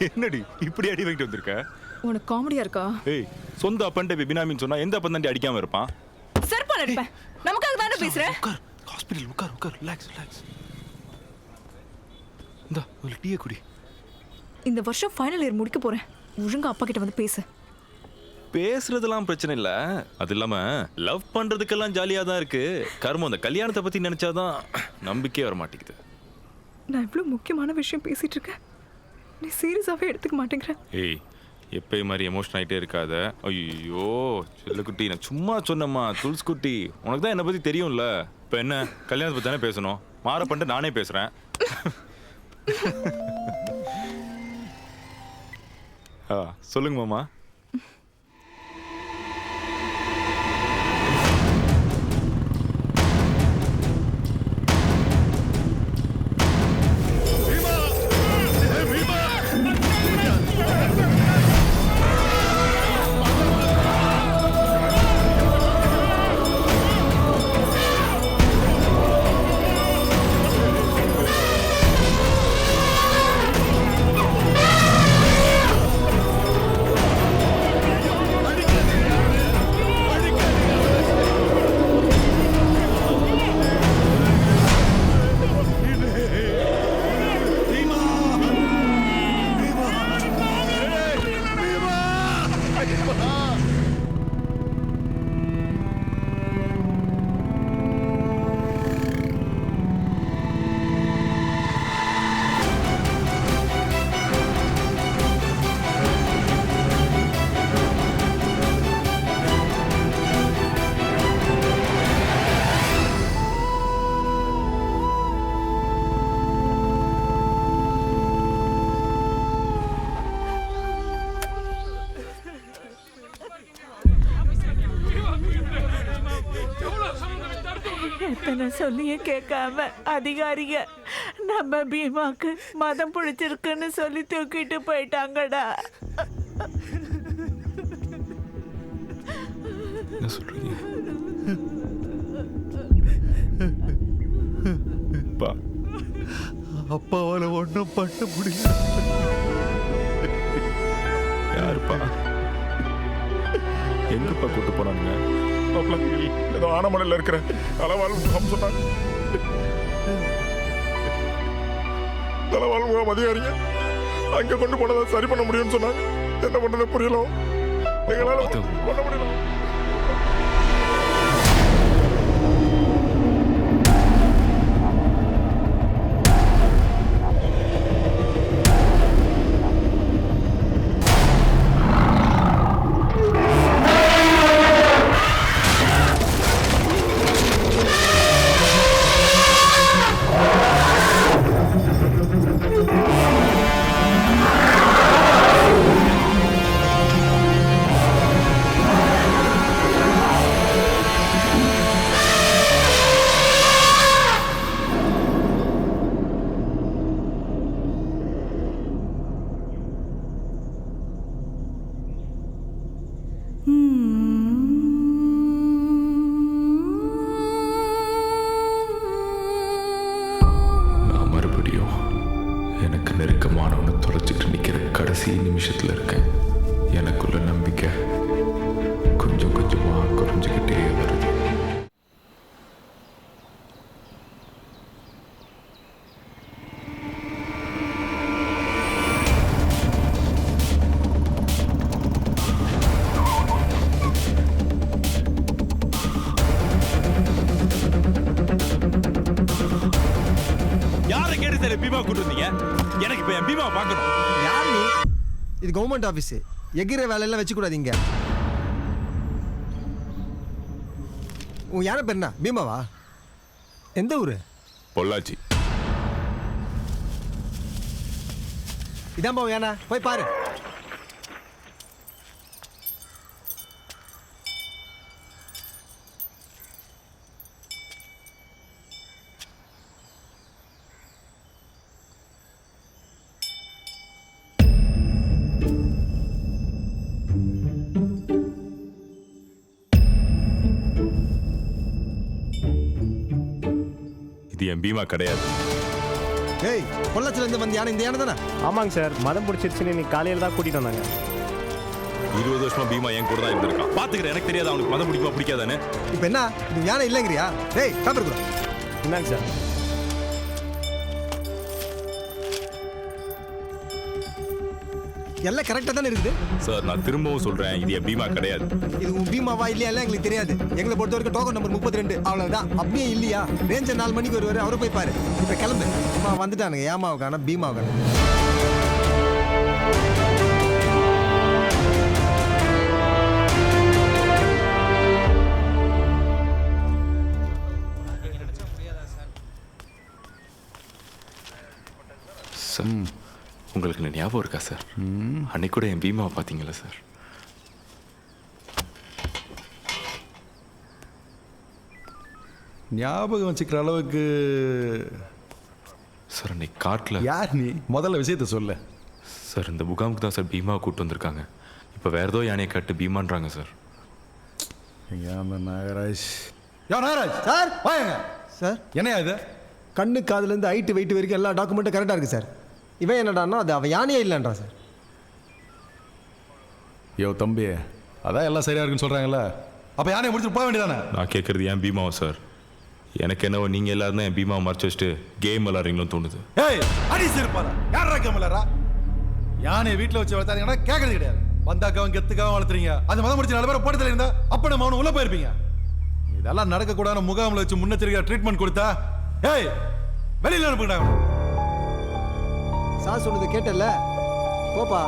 என்னடி இப்படி அடி வாங்கிட்டு வந்திருக்க? உனக்கு காமெடியா இருக்கா? ஏய், சொந்த அப்பன்ட்ட பினாமின்னு சொன்னா எந்த அப்பன் தாண்டி அடிக்காம இருப்பான்? செருப்பால அடிப்பேன். நமக்காக தானே பேசுற? உட்கார், ஹாஸ்பிடல் உட்கார், ரிலாக்ஸ். இந்தா ஒரு டீயை குடி. இந்த வருஷம் ஃபைனல் இயர் முடிக்க போறேன். ஒழுங்கா அப்பா கிட்ட வந்து பேசு. பேசுறதெல்லாம் பிரச்சனை இல்ல, அது இல்லாம லவ் பண்றதுக்கெல்லாம் ஜாலியா தான் இருக்கு. கர்மம் அந்த கல்யாணத்தை பத்தி நினைச்சாதான் நம்பிக்கையே வர மாட்டேங்குது. நான் இவ்வளவு முக்கியமான விஷயம் பேசிட்டு இருக்கேன், நீ சீரியஸாவே எடுத்துக்க மாட்டேங்கிற. ஏய், எப்பயும் மாதிரி எமோஷன் ஆகிட்டே இருக்காத. ஐயோ செல்லுக்குட்டி, நான் சும்மா சொன்னம்மா. துல்ஸ் குட்டி, உனக்கு தான் என்னை பற்றி தெரியும்ல. இப்போ என்ன, கல்யாணத்தை பற்றி தானே பேசணும். மாற பண்ணிட்டு நானே பேசுகிறேன். சொல்லுங்க மாமா. எத்தனை சொல்லியே கேட்காம அதிகாரிக நம்ம பீமாக்கு மதம் பிடிச்சிருக்குன்னு சொல்லி தூக்கிட்டு போயிட்டாங்கடா. என்ன சொல்றீங்க? அப்பாவால ஒன்றும் பண்ண முடியல. யாருப்பா? எங்கப்பா கூட்டு போனாங்க? ஏதோ ஆனமலையில் இருக்கிற தலைவாழ் முகம் சொன்னாங்க. தலைவாழ் முகம் அதிகாரிங்க அங்க கொண்டு போனதை சரி பண்ண முடியும்னு சொன்னாங்க. என்ன பண்றது புரியல, எங்களால பண்ண முடியல. எனக்கு நெருக்கமானவனை தொலைச்சிட்டு நிற்கிற கடைசி நிமிஷத்தில் இருக்கேன். எனக்குள்ள நம்பிக்கை கொஞ்சம் கொஞ்சமாக குறைஞ்சிக்கிட்டே வருது. யாரை கேட்டு சார் பீமா கூட்டு வந்தீங்க? எனக்கு இப்ப என் பீமா பார்க்கணும். யார் நீ? இது கவர்மெண்ட் ஆபீஸ். எகிற வேலையெல்லாம் வச்சு கூடாதீங்க. உன் யாரை பேருனா பீமாவா? எந்த ஊரு? பொள்ளாச்சி. இதான் பாவம் யானா, போய் பாரு. இது என் பீமா கிடையாது. ஏய் பொள்ளாச்சிலேருந்து வந்த யானை இந்த யானை தானே? ஆமாங்க சார், மதம் பிடிச்சிருச்சுன்னு இன்னைக்கு காலையில் தான் கூட்டிகிட்டு வந்தாங்க. 20 வருஷமா பீமா என் கூட தான் இருந்திருக்கான். பாத்துக்கிறேன், எனக்கு தெரியாது அவனுக்கு மதம் பிடிக்குமா பிடிக்காதானே. இப்போ என்ன இது யானை இல்லைங்கிறியா? டேய் பேப்பர் கூட என்னங்க சார்? எல்லாம் கரெக்டாக தானே இருக்குது. சார் நான் திரும்பவும் சொல்றேன், இது என் பீமா கிடையாது. இது உன் பீமாவா இல்லையா எல்லாம் எங்களுக்கு தெரியாது. எங்களை பொறுத்த வரைக்கும் டோக்கன் நம்பர் 32 அவ்வளவுதான். அப்படியே இல்லையா ரேஞ்சர் 4 மணிக்கு வருவாரு, அவரை போய் பாரு. இப்போ கிளம்பு. அம்மா வந்துட்டானுங்க, ஏமாவுக்கான பீமாவுக்கான. சார் உங்களுக்கு ஞாபகம் இருக்கா சார்? அன்னைக்கு கூட என் பீமாவை பார்த்தீங்களா சார்? ஞாபகம் வச்சுக்கிற அளவுக்கு சார் அன்னைக்கு காட்டில் யார் நீ? முதல்ல விஷயத்த சொல்ல. சார் இந்த முகாமுக்கு தான் சார் பீமாவை கூப்பிட்டு வந்திருக்காங்க. இப்போ வேற ஏதோ யானையை கட்டு பீமான்றாங்க சார். அந்த நாகராஜ். யோ நாகராஜ் சார் வாங்க சார். என்னையா இது? கண்ணு காதுலேருந்து ஹைட்டு வெயிட் வரைக்கும் எல்லா டாக்குமெண்ட்டும் கரெக்டாக இருக்குது சார். இவன் என்னடான்னா அது அவன் யானையே இல்லைன்றான் சார். யோ தம்பி, அதான் எல்லாம் சரியா இருக்குன்னு சொல்றாங்கல்ல, அப்ப யானையை முடிச்சுட்டு போக வேண்டியதானே? நான் கேட்குறது ஏன் பீமாவை சார். எனக்கு என்னவோ நீங்கள் எல்லாரும் தான் என் பீமாவை மறைச்சு வச்சுட்டு கேம் விளாட்றீங்களோன்னு தோணுது. ஏய் அடி சிறுப்பாரா, யாரா கேமலரா? யானையை வீட்டில் வச்சு வளர்த்தாங்கன்னா கேட்கறது கிடையாது. வந்தாக்காவும் கெத்துக்காவும் வளர்த்துறீங்க. அது மதம் முடிச்சு 4 பேரை போட்டதில் இருந்தா அப்ப நம்ம அவனு உள்ள போயிருப்பீங்க. இதெல்லாம் நடக்கக்கூடாது. முகாமில் வச்சு முன்னெச்சரிக்கை ட்ரீட்மெண்ட் கொடுத்தா ஏய் வெளியில் அனுப்புங்கடா. சார் சொன்னது கேட்டல, போப்பா.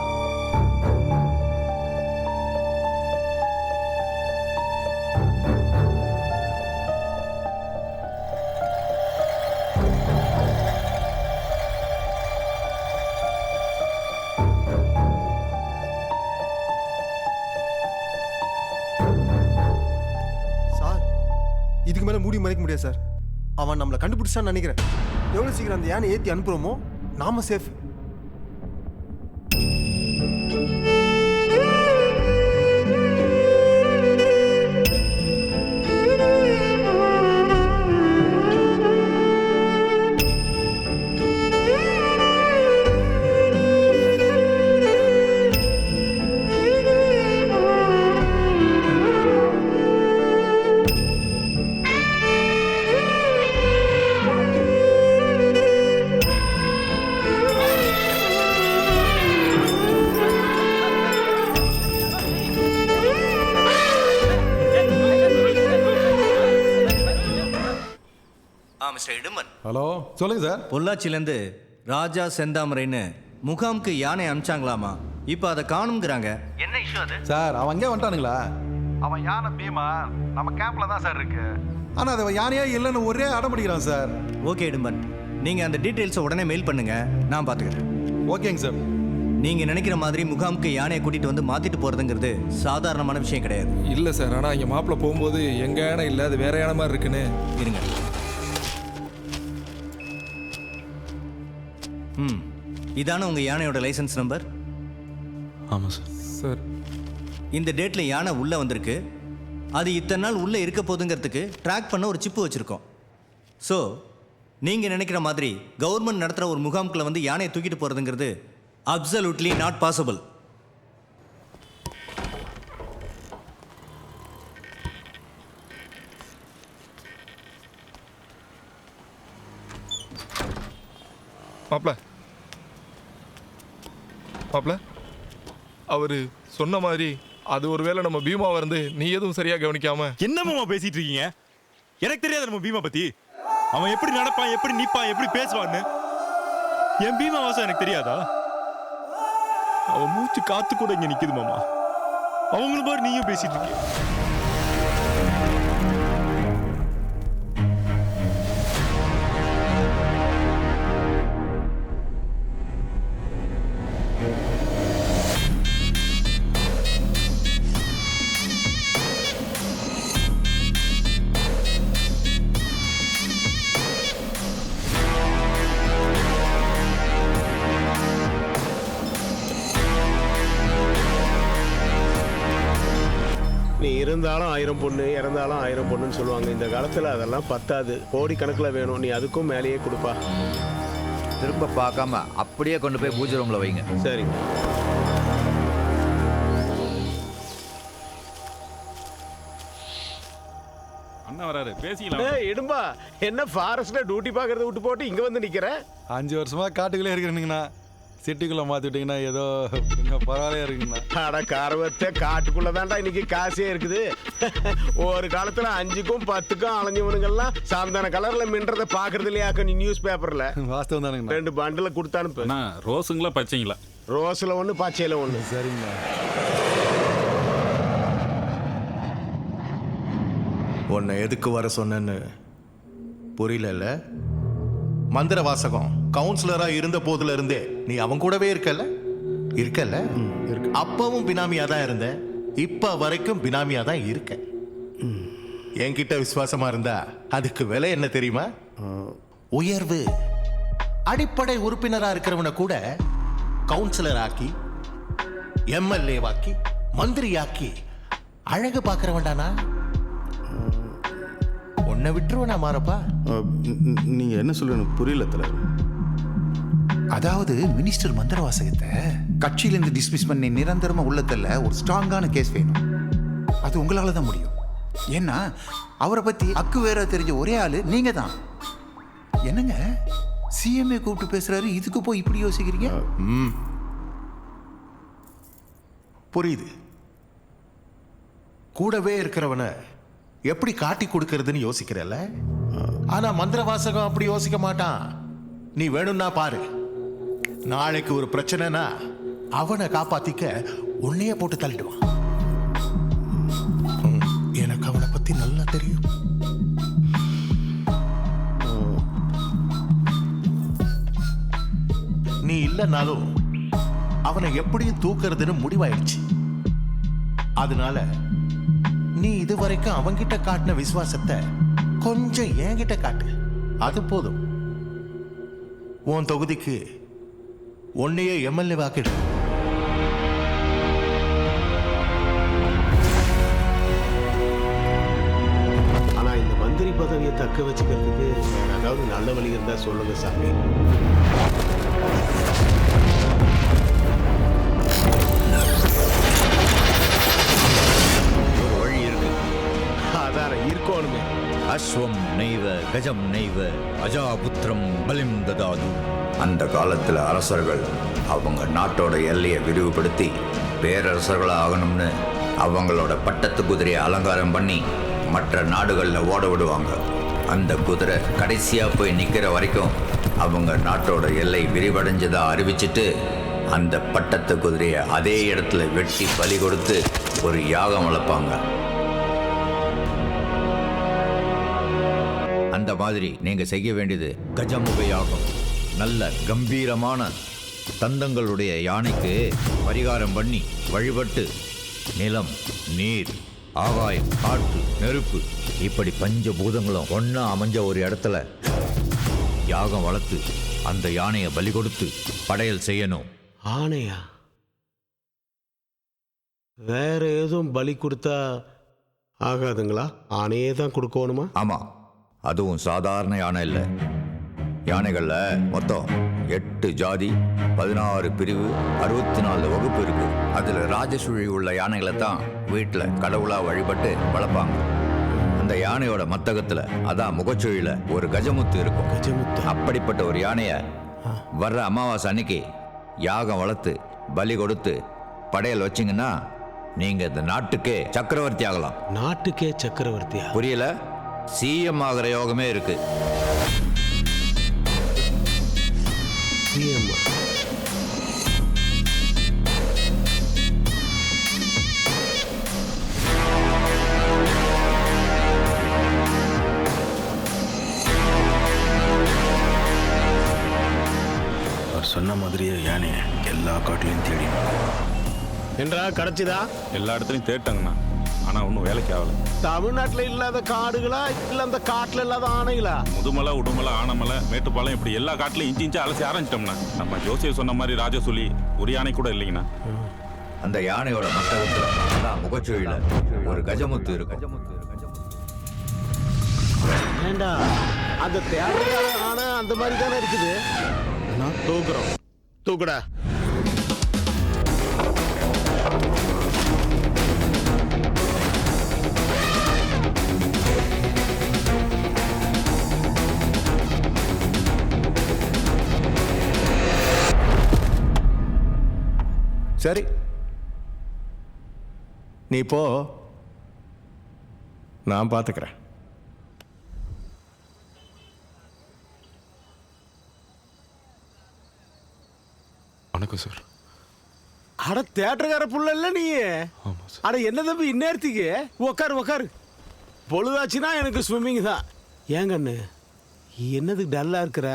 சார் இதுக்கு மேலே மூடி மறைக்க முடியாது சார். அவன் நம்மளை கண்டுபிடிச்சான்னு நினைக்கிறேன். எவ்வளோ சீக்கிரம் அந்த யானை ஏற்றி அனுப்புகிறோமோ நாம சேஃப். மிஸ்டர் இடுமன். ஹலோ சொல்லுங்க சார். பொள்ளாச்சிலேருந்து ராஜா செந்தாமரைன்னு முகாமுக்கு யானை அனுப்பிச்சாங்களாமா. இப்போ அதை காணுங்கிறாங்க. என்ன இஷ்யூ அது? சார் அவன் அங்கே வந்துட்டானுங்களா? அவன் யானை பீமா நம்ம கேம்ப்ல தான் சார் இருக்கு. ஆனால் அது யானையா இல்லைன்னு ஒரே அடம்பிடிக்கிறான் சார். ஓகே இடுமன், நீங்கள் அந்த டீட்டெயில்ஸை உடனே மெயில் பண்ணுங்க, நான் பார்த்துக்கிறேன். ஓகேங்க சார். நீங்கள் நினைக்கிற மாதிரி முகாமுக்கு யானையை கூட்டிகிட்டு வந்து மாற்றிட்டு போகிறதுங்கிறது சாதாரணமான விஷயம் கிடையாது. இல்லை சார், ஆனால் இங்கே மாப்பிள்ளை போகும்போது எங்கள் யானை இல்லை, அது வேற யானை மாதிரி இருக்குன்னு. இருங்க. இதான உங்கள் யானையோட லைசன்ஸ் நம்பர்? ஆமாம் சார். சார் இந்த டேட்டில் யானை உள்ளே வந்திருக்கு. அது இத்தனை நாள் உள்ளே இருக்க போதுங்கிறதுக்கு ட்ராக் பண்ண ஒரு சிப்பு வச்சுருக்கோம். ஸோ நீங்கள் நினைக்கிற மாதிரி கவர்மெண்ட் நடத்துகிற ஒரு முகாமுக்குள்ளே வந்து யானையை தூக்கிட்டு போகிறதுங்கிறது அப்சல்யூட்லி நாட் பாசிபிள். மாப்ள அவரு சொன்ன மாதிரி அது ஒருவேளை நம்ம பீமா வந்து நீ எதுவும் சரியா கவனிக்காம. என்னமாமா பேசிட்டு இருக்கீங்க? எனக்கு தெரியாது நம்ம பீமா பத்தி. அவன் எப்படி நடப்பான், எப்படி நிப்பான், எப்படி பேசுவான்னு என் பீமா வாசம் எனக்கு தெரியாதா? அவன் மூச்சு காத்து கூட இங்க நிக்குது மாமா. அவங்களும் பாரு நீயும் பேசிட்டு இருக்க. நீ இருந்தாலும் 1000 பொண்ணு, இறந்தாலும் 1000 பொண்ணுன்னு சொல்லுவாங்க. இந்த காலத்தில் அதெல்லாம் பத்தாது, கோடி கணக்கில் வேணும். நீ அதுக்கும் மேலேயே கொடுப்பா. திரும்ப பார்க்காம அப்படியே கொண்டு போய் பூஜை ரூம்ல வைங்க. சரிங்க. அண்ணா வராரு, பேசிக்கலாம். ஏய் இடும்பா, என்ன ஃபாரஸ்ட்ல டியூட்டி பார்க்கறத விட்டு போட்டு இங்க வந்து நிக்கிற? 5 வருஷமா காட்டுக்குள்ளே இருக்கிறேனுங்கண்ணா. சிட்டிக்குள்ள மாத்திட்டீங்கன்னா ஏதோ கொஞ்சம் பரவாயில்லையா இருக்குங்கண்ணா. அட காரவத்தை, காட்டுக்குள்ள தான்டா இன்னைக்கு காசே இருக்குது. ஒரு காலத்துல 5க்கும் 10க்கும் அலைஞ்சவனுங்கெல்லாம் சாந்தான கலர்ல மின்றத பாக்குறது இல்லையாக்க நீ நியூஸ் பேப்பர்ல. வாஸ்தவம் தானுங்கண்ணா. 2 பண்டில் கொடுத்து அனுப்பு. ரோஸுங்களா பச்சைங்களா? ரோஸ்ல 1 பச்சையில 1. சரிங்கண்ணா. உன்னை எதுக்கு வர சொன்னேன்னு புரியல. மந்திர வாசகம் கவுன்சிலரா இருந்த போதுல இருந்தே நீ அவன் கூடவே இருக்கல. அப்பவும் பினாமியா தான் இருந்த, இப்ப வரைக்கும் பினாமியா தான் இருக்க. என்கிட்ட விசுவாசமா இருந்தா அதுக்கு விலை என்ன தெரியுமா? உயர்வு. அடிப்படை உறுப்பினரா இருக்கிறவனை கூட கவுன்சிலர் ஆக்கி, எம்எல்ஏ வாக்கி, மந்திரியாக்கி அழகு பார்க்கிறவன்டானா. உன்னை விட்டுருவனா மாறப்பா? நீங்க என்ன சொல்ல எனக்கு புரியல தலைவர். அதாவது மினிஸ்டர் மந்திர வாசகத்தை கட்சியிலிருந்து டிஸ்மிஸ் பண்ணி நிரந்தரமா உள்ளத்துல ஒரு ஸ்ட்ராங்கான கேஸ் வேணும். அது உங்களால தான் முடியும். ஏன்னா அவரை பத்தி அக்கு வேற தெரிஞ்ச ஒரே ஆளு நீங்க தான். என்னங்க சிஎம்ஏ கூப்பிட்டு பேசுறாரு, இதுக்கு போய் இப்படி யோசிக்கிறீங்க? புரியுது. கூடவே இருக்கிறவனை எப்படி காட்டி கொடுக்கறதுன்னு யோசிக்கிறல்ல. ஆனா மந்திர வாசகம் அப்படி யோசிக்க மாட்டான். நீ வேணும்னா பாரு, நாளைக்கு ஒரு பிரச்சனைனா அவனை காப்பாத்திக்க உன்னையே போட்டு தள்ளிடுவான். எனக்கு அவனை பத்தி நல்லா தெரியும். நீ இல்லைனாலும் அவனை எப்படியும் தூக்குறதுன்னு முடிவாயிடுச்சு. அதனால நீ இதுவரைக்கும் அவங்கிட்ட காட்டின விசுவாசத்தை கொஞ்சம் என்கிட்ட காட்டு. அது போதும். உன் தொகுதிக்கு உன்னையே எம்எல்ஏ வாக்கிடு. ஆனா இந்த மந்திரி பதவியை தக்க வச்சுக்கிறதுக்கு ஏதாவது நல்ல வழி இருந்தா சொல்லுங்க சாமி. இருக்கணுமே. அஸ்வம் நெய்வ கஜம் நெய்வ அஜாபுத்திரம் பலிம் ததாது. அந்த காலத்தில் அரசர்கள் அவங்க நாட்டோட எல்லையை விரிவுபடுத்தி பேரரசர்களாக ஆகணும்னு அவங்களோட பட்டத்து குதிரையை அலங்காரம் பண்ணி மற்ற நாடுகளில் ஓட விடுவாங்க. அந்த குதிரை கடைசியாக போய் நிற்கிற வரைக்கும் அவங்க நாட்டோட எல்லை விரிவடைஞ்சதா அறிவிச்சிட்டு அந்த பட்டத்து குதிரையை அதே இடத்துல வெட்டி பலி கொடுத்து ஒரு யாகம் வளர்ப்பாங்க. அந்த மாதிரி நீங்க செய்ய வேண்டியது கஜமுக யாகம். நல்ல கம்பீரமான தந்தங்களுடைய யானைக்கு பரிகாரம் பண்ணி வழிபட்டு நிலம், நீர், ஆகாயம், காற்று, நெருப்பு இப்படி பஞ்சபூதங்களும் ஒன்னா அமைஞ்ச ஒரு இடத்துல யாகம் வளர்த்து அந்த யானையை பலி கொடுத்து படையல் செய்யணும். ஆணையா? வேற எதுவும் பலி கொடுத்தா ஆகாதுங்களா? ஆணையே தான் கொடுக்கணுமா? ஆமா, அதுவும் சாதாரண யானை இல்லை. யானைகளில் மொத்தம் 8 ஜாதி, 16 பிரிவு, 64 வகுப்பு இருக்கு. அதில் ராஜசூழி உள்ள யானைகளை தான் வீட்டில் கடவுளாக வழிபட்டு வளர்ப்பாங்க. அந்த யானையோட மத்தகத்தில், அதான் முகச்சுழியில் ஒரு கஜமுத்து இருக்கும். கஜமுத்து. அப்படிப்பட்ட ஒரு யானையை வர்ற அமாவாசை அன்னைக்கு யாகம் வளர்த்து பலி கொடுத்து படையல் வச்சிங்கன்னா நீங்கள் இந்த நாட்டுக்கே சக்கரவர்த்தி ஆகலாம். நாட்டுக்கே சக்கரவர்த்தியா? புரியல? சிஎம் ஆகிற யோகமே இருக்கு. சிஎம்? அவர் சொன்ன மாதிரியே யானையை எல்லா காட்டிலையும் தேடி என்றா கிடைச்சுதா? எல்லா இடத்துலையும் தேட்டாங்கண்ணா, ஆனால் ஒன்றும் வேலைக்கு ஆகலை. தமிழ்நாட்டில் இல்லாத காடுகளா இல்லை அந்த காட்டில் இல்லாத ஆணைகளா? முதுமலை, உடுமலை, ஆனமலை, மேட்டுப்பாளையம் இப்படி எல்லா காட்டிலையும் இன்ச்சு இன்ச்சு அலசி ஆரம்பிச்சிட்டோம்னா நம்ம ஜோசியர் சொன்ன மாதிரி ராஜசூலி ஒரு யானை கூட இல்லைங்கண்ணா. அந்த யானையோட மத்தகத்தில், அதான் முகச்சுழியில் ஒரு கஜமுத்து இருக்கும். ஏண்டா அந்த தேவையான ஆனை அந்த மாதிரி தானே இருக்குது? தூக்குறோம். தூக்குடா. சரி, நீ போ, நான் பார்த்துக்கிறேன். வணக்கம் சார். அட தேட்டருக்கார புள்ள இல்ல நீ? அட என்ன தம்பி இந்நேரத்துக்கு? உக்காரு. பொழுதாச்சுன்னா எனக்கு ஸ்விம்மிங் தான். ஏங்கண்ணு என்னதுக்கு டல்லா இருக்கிற?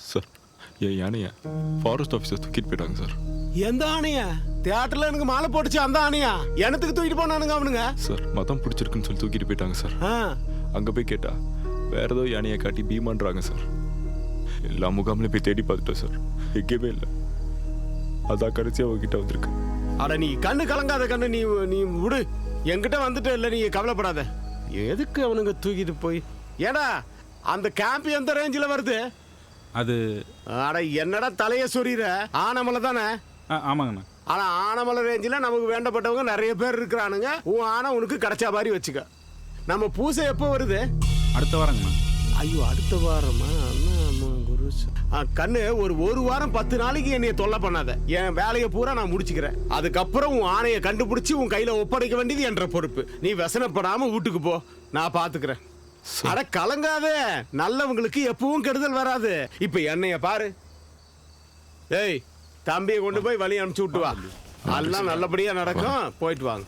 சார், என் யானையை ஃபாரஸ்ட் ஆஃபீஸர் தூக்கிட்டு போயிட்டாங்க சார். எந்த ஆணையா? தியேட்டர்ல எனக்கு மாலை போட்டுச்சு அந்த ஆணையா? எனத்துக்கு தூக்கிட்டு போனானுங்க அவனுங்க. சார், மதம் பிடிச்சிருக்குன்னு சொல்லி தூக்கிட்டு போயிட்டாங்க சார். அங்க போய் கேட்டா வேற ஏதோ யானையை காட்டி பீமான்றாங்க சார். எல்லா முகாம்லையும் போய் தேடி பார்த்துட்டேன் சார், எங்கேயுமே இல்லை. அதான் கடைசியா அவகிட்ட வந்திருக்கு. அட நீ கண்ணு கலங்காத கண்ணு, நீ விடு, என்கிட்ட வந்துட்டு இல்லை, நீ கவலைப்படாத. எதுக்கு அவனுங்க தூக்கிட்டு போய்? ஏடா அந்த கேம்ப் எந்த ரேஞ்சில் வருது? அது அட என்னடா தலைய சொறிற? ஆனமலை தானே? ஆமாங்கண்ணா. ஆனா ஆனமலை ரேஞ்சில் நமக்கு வேண்டப்பட்டவங்க நிறைய பேர் இருக்கிறானுங்க. உன் ஆனை உனக்கு கிடைச்சா மாதிரி வச்சுக்க. நம்ம பூசை எப்போ வருது? அடுத்த வாரங்கண்ணா. ஐயோ, அடுத்த வாரமா? கண்ணு ஒரு வாரம் 10 நாளைக்கு என்னைய தொல்லை பண்ணாத. என் வேலையை பூரா நான் முடிச்சுக்கிறேன். அதுக்கப்புறம் உன் ஆணையை கண்டுபிடிச்சு உன் கையில ஒப்படைக்க வேண்டியது என்ற பொறுப்பு. நீ வசனப்படாம வீட்டுக்கு போ, நான் பாத்துக்கிறேன். அட கலங்காதே, நல்லவங்களுக்கு எப்பவும் கெடுதல் வராது. இப்ப என்னைய பாரு. ஏய், தம்பியை கொண்டு போய் வழி அனுப்பிச்சு விட்டு வா. எல்லாம் நல்லபடியா நடக்கும். போயிட்டு வாங்க.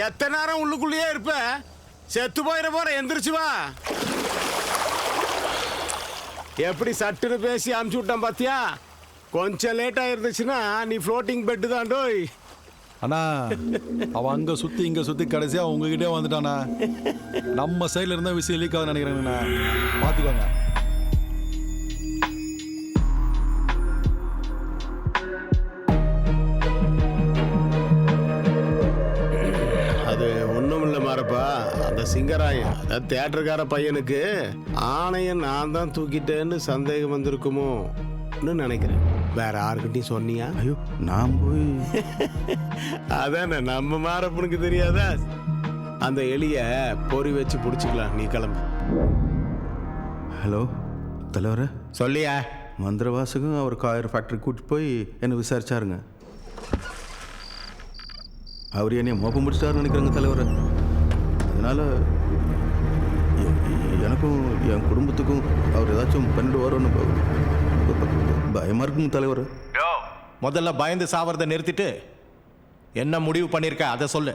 எத்தனை நேரம் உள்ளுக்குள்ளேயே இருப்ப? செத்து போயிட போற, எந்திரிச்சு வா. எப்படி சட்டுன்னு பேசி அனுப்பிச்சு விட்டான் பாத்தியா? கொஞ்சம் லேட் ஆயிருந்துச்சுன்னா நீ ஃப்ளோட்டிங் பெட்டு தான். டோய் அண்ணா, அவன் அங்க சுத்தி இங்க சுத்தி கடைசியா உங்ககிட்டே வந்துட்டானா? நம்ம சைட்ல இருந்தா விஷயம் லீக் ஆகுதுன்னு நினைக்கிறேங்கண்ணா, பாத்துக்கோங்க. அந்த சிங்கராயன், அதாவது தியேட்டருக்கார பையனுக்கு ஆணையை நான் தான் தூக்கிட்டேன்னு சந்தேகம் வந்திருக்குமோ நினைக்கிறேன். வேற யாருக்கிட்டையும் சொன்னியா? ஐயோ, நான் போய் அதானே நம்ம மாறப்பனுக்கு தெரியாதா? அந்த எலிய பொறி வச்சு பிடிச்சிக்கலாம். நீ கிளம்பு. ஹலோ தலைவர, சொல்லியா? மந்திரவாசகம் அவர் காயர் ஃபேக்டரி கூட்டிட்டு போய் என்னை விசாரிச்சாருங்க. அவர் என்னைய மோப்பம் முடிச்சிட்டாருன்னு நினைக்கிறேங்க தலைவரை. அதனால் எனக்கும் என் குடும்பத்துக்கும் அவர் ஏதாச்சும் பண்ணிட்டு வரும்னு பயமாக இருக்குங்க தலைவர். முதல்ல பயந்து சாவறதை நிறுத்திட்டு என்ன முடிவு பண்ணியிருக்க அதை சொல்லு.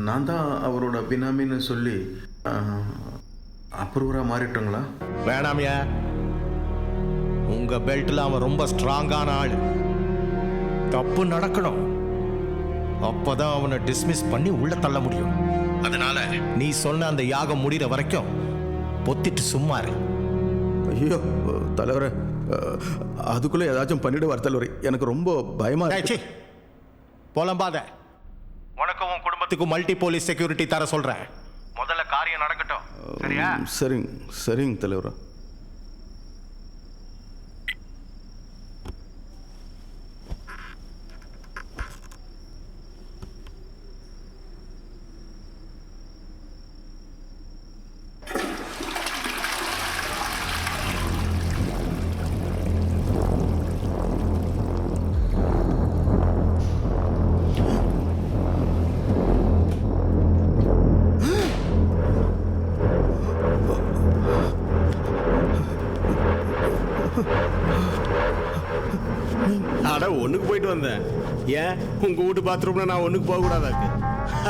நான் தான் அவரோட பினாமின்னு சொல்லி அப்ரூவராக மாறிட்டோங்களா? வேணாமியா, உங்க பெல்ட்ல அவன் ரொம்ப ஸ்ட்ராங்கான ஆள். தப்பு நடக்கணும், அப்பதான் அவனை டிஸ்மிஸ் பண்ணி உள்ள தள்ள முடியும். அதனால நீ சொன்ன அந்த யாகம் முடிகிற வரைக்கும் பொத்திட்டு சும்மா இரு. ஐயோ தலைவரை, அதுக்குள்ளே ஏதாச்சும் பண்ணிடுவார் தலைவர். எனக்கு ரொம்ப பயமா இருக்கு. போலம்பாத. உனக்கும் உன் குடும்பத்துக்கும் மல்டி போலீஸ் செக்யூரிட்டி தர சொல்றேன். முதல்ல காரியம் நடக்கட்டும், சரியா? சரிங்க தலைவர். அட ஒண்ணுக்கு போயிட்டு வந்தேன். ஏன் உங்க வீட்டு பாத்ரூம்ல நான் ஒண்ணுக்கு போக கூடாதாக்கு?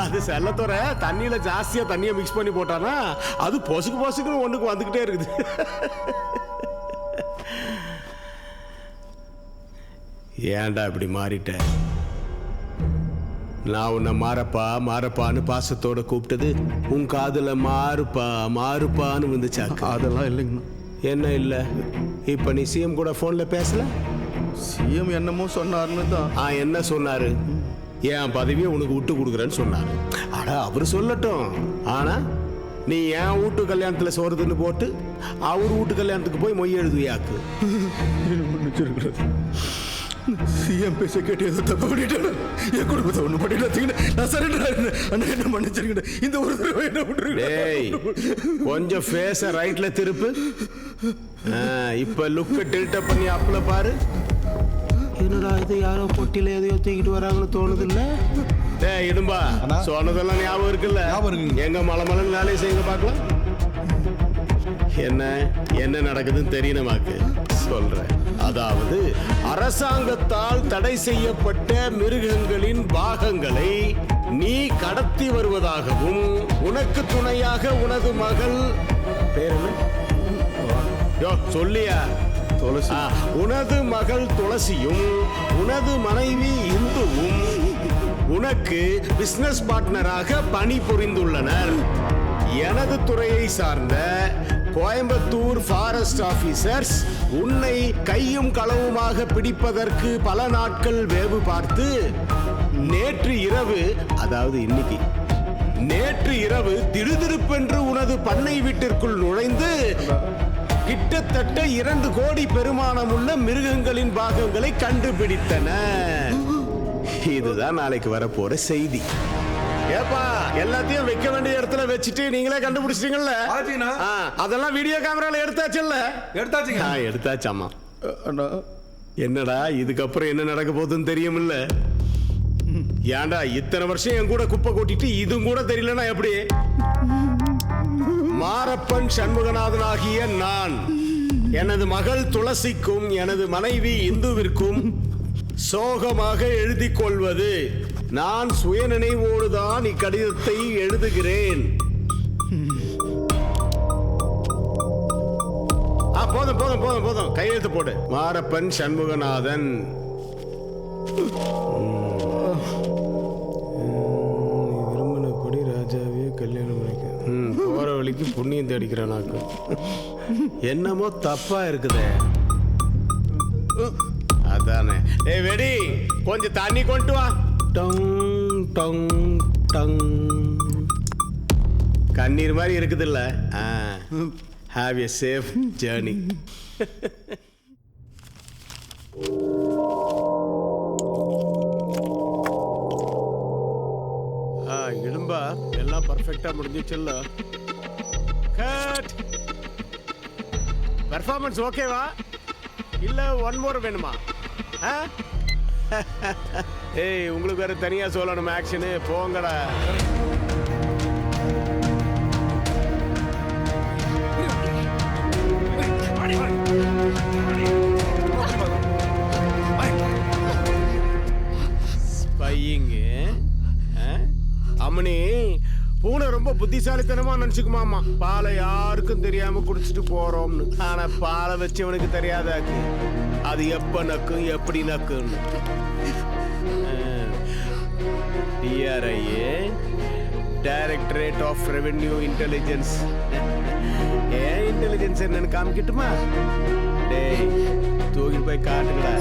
அது செல்லத்தோற தண்ணியில ஜாஸ்தியா தண்ணியை மிக்ஸ் பண்ணி போட்டானா அது பொசுக்குன்னு ஒண்ணுக்கு வந்துகிட்டே இருக்குது. ஏன்டா இப்படி மாறிட்ட? நான் உன்னை மாறப்பான்னு பாசத்தோட கூப்பிட்டது உன் காதுல மாறுப்பான்னு வந்துச்சா? அதெல்லாம் இல்லைங்கண்ணா. என்ன இல்லை? இப்ப நீ சிஎம் கூட போன்ல பேசல? சிஎம் என்னமோ சொன்னாருன்னு தான். என்ன சொன்னாரு? என் பதவியை உனக்கு விட்டு கொடுக்குறேன்னு சொன்னாரு. அட அவர் சொல்லட்டும். ஆனா நீ என் வீட்டு கல்யாணத்துல சோறுதுன்னு போட்டு அவர் வீட்டு கல்யாணத்துக்கு போய் மொய் எழுதுவியாக்கு. சிஎம் பேச கேட்டு ஏதோ தப்பு பண்ணிட்டேன். என் குடும்பத்தை ஒண்ணு பண்ணிட்டு நான் சரண்டர் அண்ணா என்ன மன்னிச்சிருக்கேன். இந்த ஒரு தடவை என்ன விட்டுருக்கேன். கொஞ்சம் ஃபேஸ ரைட்ல திருப்பு. இப்ப லுக்க டில்ட் பண்ணி அப்ல பாரு. என்னடா இது யாரோ பொட்டில எதையோ தூக்கிட்டு வராங்கன்னு தோணுது இல்ல? டேய் இடும்பா, சொன்னதெல்லாம் ஞாபகம் இருக்குல்ல? எங்க மலமலன்னு வேலையை செய்யுங்க பார்க்கலாம். என்ன நடக்குதுன்னு தெரியணுமாக்கு சொல்றேன். அதாவது அரசாங்கத்தால் தடை செய்யப்பட்ட மிருகங்களின் பாகங்களை நீ கடத்தி வருவதாகவும் உனக்கு துணையாக உனது மகள் பேர் என்ன சொல்லியா? துளசி. உனது மகள் துளசியும் உனது மனைவி இந்துவும் உனக்கு பிசினஸ் பார்ட்னராக பணிபுரிந்துள்ளனர். எனது துறையை சார்ந்த கோயம்புத்தூர் ஃபாரஸ்ட் ஆபீசர்ஸ் உன்னை கையும் களவுமாக பிடிப்பதற்கு பல நாட்கள் வேவு பார்த்து நேற்று இரவு, அதாவது இன்னைக்கு நேற்று இரவு திடுதிடுப்பென்று உனது பண்ணை வீட்டிற்குள் நுழைந்து கிட்டத்தட்ட 2 கோடி பெருமானமுள்ள மிருகங்களின் பாகங்களை கண்டுபிடித்தன. இதுதான் நாளைக்கு வரப்போற செய்தி. ஏப்பா, எல்லாத்தையும் வைக்க வேண்டிய இடத்துல வச்சுட்டு நீங்களே கண்டுபிடிச்சிட்டீங்கல்ல? அதெல்லாம் வீடியோ கேமரால எடுத்தாச்சுல்ல? எடுத்தாச்சாமா. என்னடா இதுக்கப்புறம் என்ன நடக்க போகுதுன்னு தெரியுமில்ல? ஏன்டா இத்தனை வருஷம் என் கூட குப்பை கொட்டிட்டு இதுவும் கூட தெரியலன்னா எப்படி? மாரப்பன் சண்முகநாதன் ஆகிய நான் எனது மகள் துளசிக்கும் எனது மனைவி இந்துவிற்கும் சோகமாக எழுதிக் கொள்வது, நான் சுயநினைவோடுதான் இக்கடிதத்தை எழுதுகிறேன். போதும் போதும் போதும் போதும், கையெழுத்து போடு. மாரப்பன் சண்முகநாதன். விரும்பினபடி ராஜாவே கல்யாணம் பண்ணிக்க. போற வழிக்கு புண்ணியம் தேடிக்கிறானாக்கு. என்னமோ தப்பா இருக்குதே. அதானே. ஏய் வெடி, கொஞ்சம் தண்ணி கொண்டு வா. டங் டங் டங். கண்ணீர் மாதிரி இருக்குது இல்ல? Have a safe journey. இடும்பா, எல்லாம் பர்ஃபெக்டா முடிஞ்சிச்சுல்ல? கட். பெர்ஃபார்மன்ஸ் ஓகேவா இல்ல ஒன் மோர் வேணுமா? ஏய், உங்களுக்கு வேற தனியா சொல்லணும் ஆக்ஷனு. போங்கடா. ஸ்பையிங். அம்மனி, பூனை ரொம்ப புத்திசாலித்தனமா நினைச்சுக்குமாமா. பாலை யாருக்கும் தெரியாம குடிச்சிட்டு போறோம்னு. ஆனா பாலை வச்சவனுக்கு தெரியாதாக்கு அது எப்ப நக்கும் எப்படி நக்குன்னு. டிஆர்ஐஏ, டைரக்டரேட் ஆஃப் ரெவென்யூ இன்டெலிஜென்ஸ். ஏன் இன்டெலிஜென்ஸ் என்னன்னு காமிக்கட்டுமா? டேய், தூக்கிட்டு போய் காட்டுங்களா.